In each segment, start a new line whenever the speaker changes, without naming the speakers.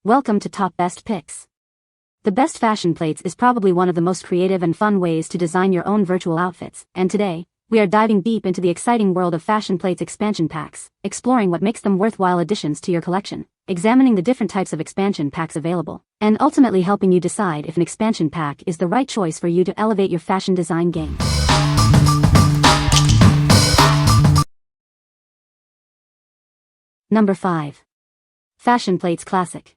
Welcome to Top Best Picks. The best fashion plates is probably one of the most creative and fun ways to design your own virtual outfits, and today, we are diving deep into the exciting world of fashion plates expansion packs, exploring what makes them worthwhile additions to your collection, examining the different types of expansion packs available, and ultimately helping you decide if an expansion pack is the right choice for you to elevate your fashion design game. Number 5. Fashion Plates Classic.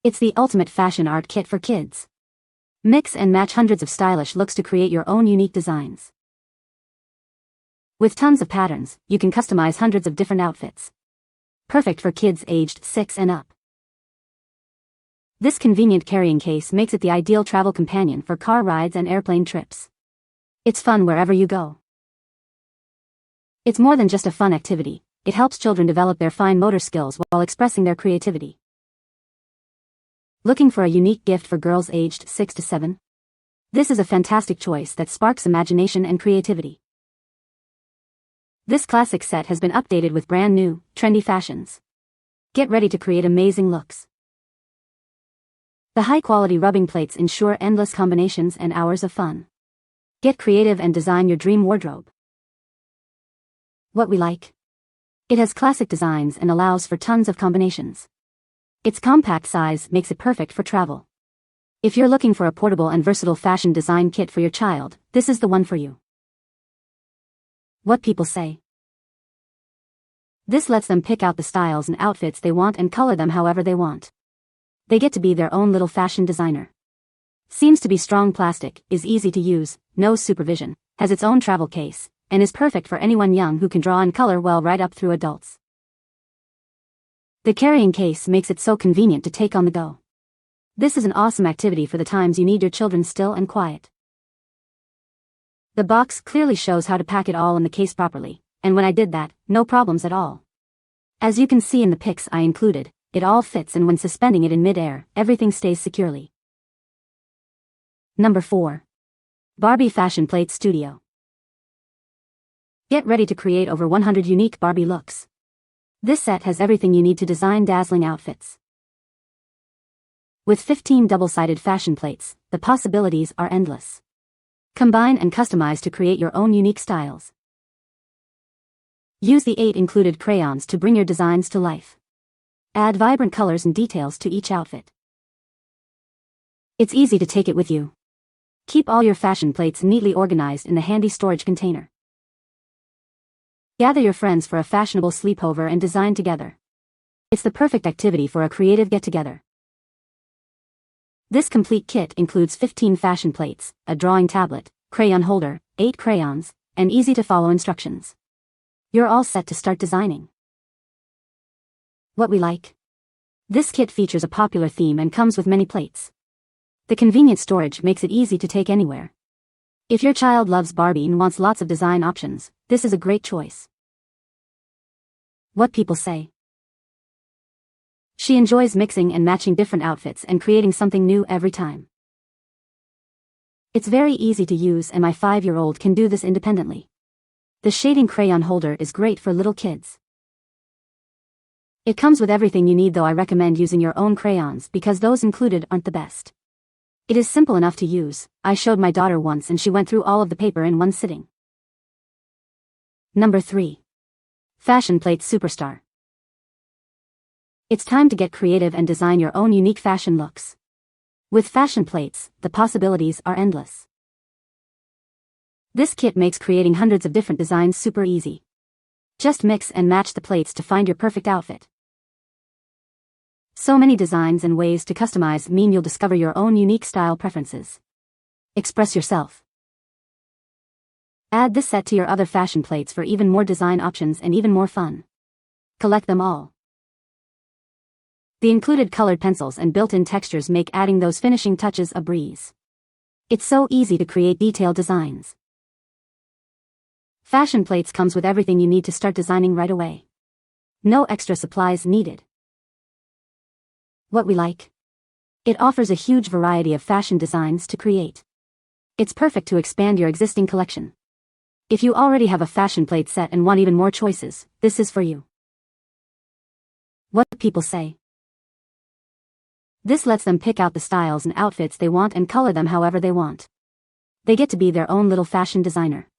It's the ultimate fashion art kit for kids. Mix and match hundreds of stylish looks to create your own unique designs. With tons of patterns, you can customize hundreds of different outfits. Perfect for kids aged 6 and up. This convenient carrying case makes it the ideal travel companion for car rides and airplane trips. It's fun wherever you go. It's more than just a fun activity. It helps children develop their fine motor skills while expressing their creativity. Looking for a unique gift for girls aged 6 to 7? This is a fantastic choice that sparks imagination and creativity. This classic set has been updated with brand new, trendy fashions. Get ready to create amazing looks. The high-quality rubbing plates ensure endless combinations and hours of fun. Get creative and design your dream wardrobe. What we like? It has classic designs and allows for tons of combinations. Its compact size makes it perfect for travel. If you're looking for a portable and versatile fashion design kit for your child, this is the one for you. What people say. This lets them pick out the styles and outfits they want and color them however they want. They get to be their own little fashion designer. Seems to be strong plastic, is easy to use, no supervision, has its own travel case, and is perfect for anyone young who can draw and color well right up through adults. The carrying case makes it so convenient to take on the go. This is an awesome activity for the times you need your children still and quiet. The box clearly shows how to pack it all in the case properly, and when I did that, no problems at all. As you can see in the pics I included, it all fits, and when suspending it in mid-air, everything stays securely. Number 4. Barbie Fashion Plate Studio. Get ready to create over 100 unique Barbie looks. This set has everything you need to design dazzling outfits. With 15 double-sided fashion plates, the possibilities are endless. Combine and customize to create your own unique styles. Use the 8 included crayons to bring your designs to life. Add vibrant colors and details to each outfit. It's easy to take it with you. Keep all your fashion plates neatly organized in the handy storage container. Gather your friends for a fashionable sleepover and design together. It's the perfect activity for a creative get-together. This complete kit includes 15 fashion plates, a drawing tablet, crayon holder, 8 crayons, and easy-to-follow instructions. You're all set to start designing. What we like? This kit features a popular theme and comes with many plates. The convenient storage makes it easy to take anywhere. If your child loves Barbie and wants lots of design options, this is a great choice. What people say. She enjoys mixing and matching different outfits and creating something new every time. It's very easy to use, and my 5-year-old can do this independently. The shading crayon holder is great for little kids. It comes with everything you need, though I recommend using your own crayons because those included aren't the best. It is simple enough to use. I showed my daughter once and she went through all of the paper in one sitting. Number 3. Fashion Plate Superstar. It's time to get creative and design your own unique fashion looks. With fashion plates, the possibilities are endless. This kit makes creating hundreds of different designs super easy. Just mix and match the plates to find your perfect outfit. So many designs and ways to customize mean you'll discover your own unique style preferences. Express yourself. Add this set to your other fashion plates for even more design options and even more fun. Collect them all. The included colored pencils and built-in textures make adding those finishing touches a breeze. It's so easy to create detailed designs. Fashion plates comes with everything you need to start designing right away. No extra supplies needed. What we like? It offers a huge variety of fashion designs to create. It's perfect to expand your existing collection. If you already have a fashion plate set and want even more choices, this is for you. What people say. This lets them pick out the styles and outfits they want and color them however they want. They get to be their own little fashion designer.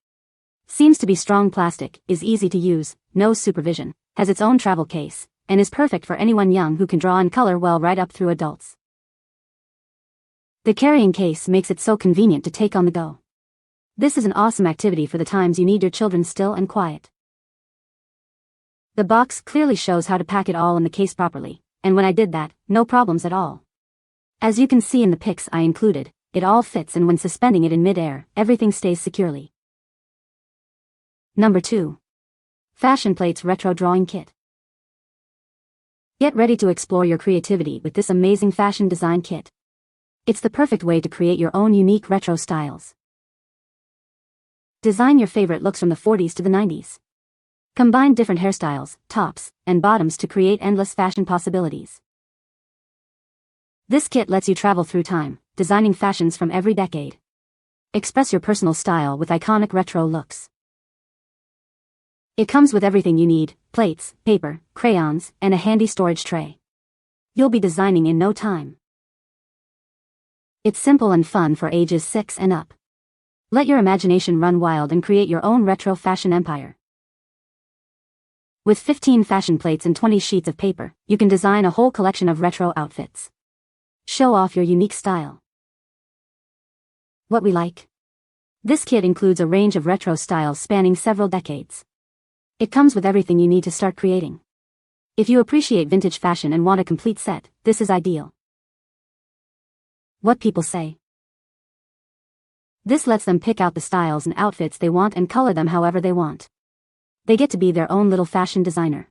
Seems to be strong plastic, is easy to use, no supervision, has its own travel case, and is perfect for anyone young who can draw and color well right up through adults. The carrying case makes it so convenient to take on the go. This is an awesome activity for the times you need your children still and quiet. The box clearly shows how to pack it all in the case properly, and when I did that, no problems at all. As you can see in the pics I included, it all fits, and when suspending it in mid-air, everything stays securely. Number 2. Fashion Plates Retro Drawing Kit. Get ready to explore your creativity with this amazing fashion design kit. It's the perfect way to create your own unique retro styles. Design your favorite looks from the 40s to the 90s. Combine different hairstyles, tops, and bottoms to create endless fashion possibilities. This kit lets you travel through time, designing fashions from every decade. Express your personal style with iconic retro looks. It comes with everything you need: plates, paper, crayons, and a handy storage tray. You'll be designing in no time. It's simple and fun for ages 6 and up. Let your imagination run wild and create your own retro fashion empire. With 15 fashion plates and 20 sheets of paper, you can design a whole collection of retro outfits. Show off your unique style. What we like. This kit includes a range of retro styles spanning several decades. It comes with everything you need to start creating. If you appreciate vintage fashion and want a complete set, this is ideal. What people say. This lets them pick out the styles and outfits they want and color them however they want. They get to be their own little fashion designer.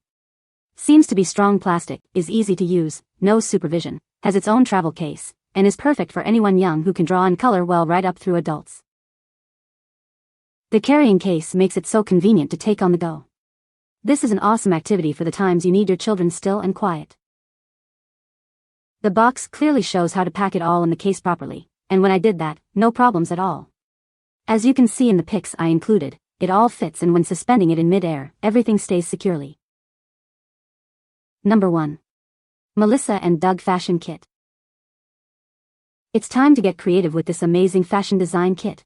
Seems to be strong plastic, is easy to use, no supervision, has its own travel case, and is perfect for anyone young who can draw and color well right up through adults. The carrying case makes it so convenient to take on the go. This is an awesome activity for the times you need your children still and quiet. The box clearly shows how to pack it all in the case properly, and when I did that, no problems at all. As you can see in the pics I included, it all fits, and when suspending it in mid-air, everything stays securely. Number 1. Melissa and Doug Fashion Kit. It's time to get creative with this amazing fashion design kit.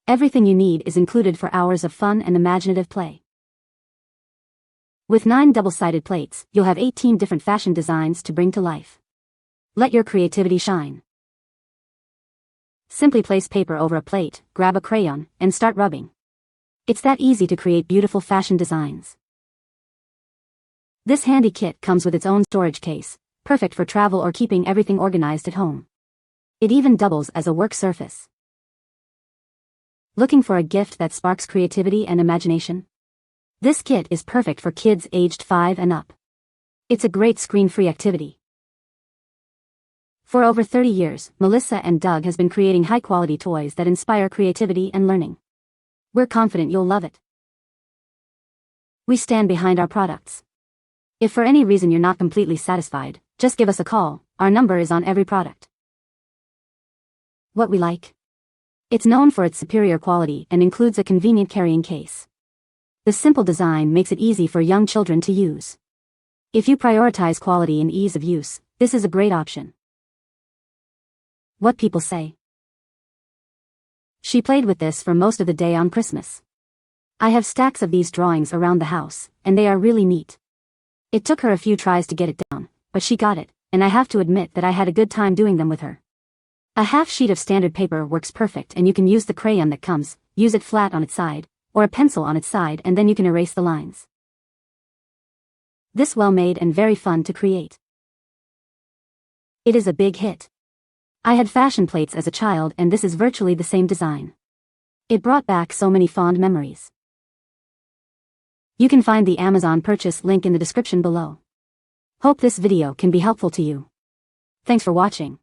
Everything you need is included for hours of fun and imaginative play. With 9 double-sided plates, you'll have 18 different fashion designs to bring to life. Let your creativity shine. Simply place paper over a plate, grab a crayon, and start rubbing. It's that easy to create beautiful fashion designs. This handy kit comes with its own storage case, perfect for travel or keeping everything organized at home. It even doubles as a work surface. Looking for a gift that sparks creativity and imagination? This kit is perfect for kids aged 5 and up. It's a great screen-free activity. For over 30 years, Melissa and Doug has been creating high-quality toys that inspire creativity and learning. We're confident you'll love it. We stand behind our products. If for any reason you're not completely satisfied, just give us a call. Our number is on every product. What we like. It's known for its superior quality and includes a convenient carrying case. The simple design makes it easy for young children to use. If you prioritize quality and ease of use, this is a great option. What people say. She played with this for most of the day on Christmas. I have stacks of these drawings around the house, and they are really neat. It took her a few tries to get it down, but she got it, and I have to admit that I had a good time doing them with her. A half sheet of standard paper works perfect, and you can use the crayon that comes, use it flat on its side, or a pencil on its side, and then you can erase the lines. This well-made and very fun to create. It is a big hit. I had fashion plates as a child, and this is virtually the same design. It brought back so many fond memories. You can find the Amazon purchase link in the description below. Hope this video can be helpful to you. Thanks for watching.